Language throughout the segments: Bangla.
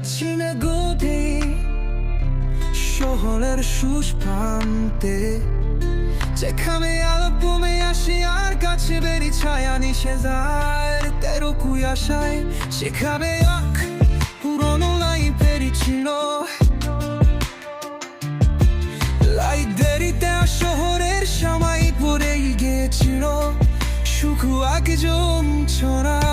지나고대 শহরের শেষ প্রান্তে যেখানে আলো বোমে আসে আর গাছে বেরি ছায়া নিশে যায় তেরো কুয়াশায় সেখানে এক পুরনো লাইন পেরিছিল লাইট দেরিতে শহরের সময় পড়ে গিয়েছিল শুধু আগে জমছড়া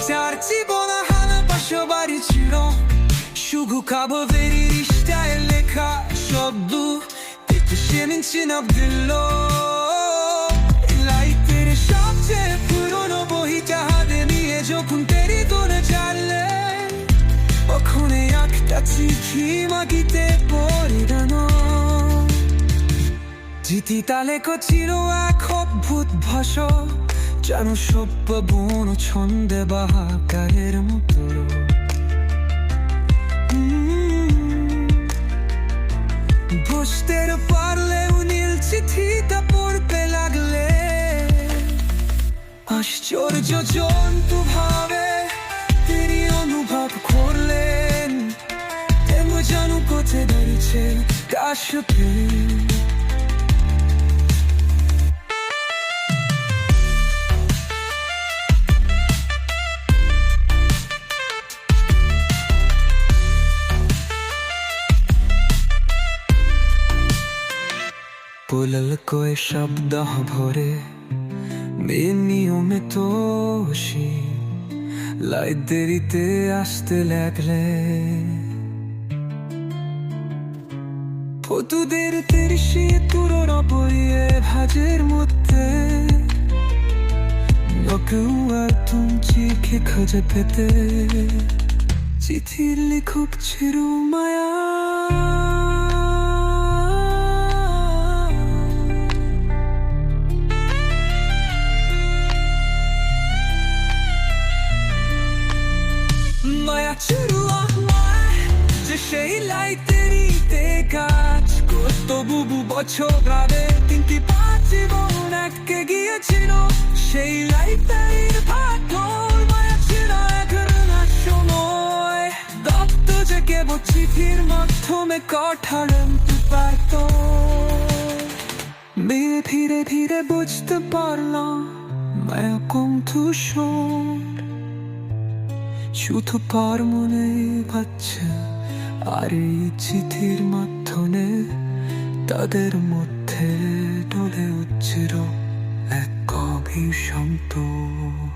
যার জীবনে ভালোবাসা বাড়ি ছিল শুধু কাব্যের ইষ্টায় লেখা শব্দ দেখতে সেদিন চিনাব দিল লাইফের সবচেয়ে পুরনো বইটা হাতে নিয়ে যখন তেরি তোলে জানলে ওখানে একটা চিঠি মাগিতে পরিধানো চিঠি তালে ছিল এক অদ্ভুত ভাষা যেন সভ্য বন ছন্দে বাহা গায়ের মতো বুঝতে পারলেও নীল চিঠিটা পড়তে লাগলে আশ্চর্য জন্তু ভাবে তিনি অনুভব করলেন তেমন যেন কোথায় দাঁড়িয়েছে কাশপে पुलल कोई शब्द भरे बेनियमित লাই দেরিতে আসতে লাগলে ফতুদের তেরসি তুরোনা বইয়ে ভাজের মধ্যে নকুয়া তুমি কে খোঁজে পেতে চিঠির লিখক ছিল মায়া যে সেই লাইটেরিতে কাজ করতো বুবু বছর আগে তিনটি পাঁচ জীবন আটকে গিয়েছিল সেই লাইটেরির পাথর মায়া ছিল এখনার সময় দপ্ত যে কেবল চিঠির মাধ্যমে কঠারম পারত ধীরে ধীরে বুঝতে পারলাম মায়া কণ্ঠস্বর শুধু পার মনে পাচ্ছে আর এই চিঠির মাধ্যমে তাদের মধ্যে ডলে উঠছিল এক গভীর সন্তোষ।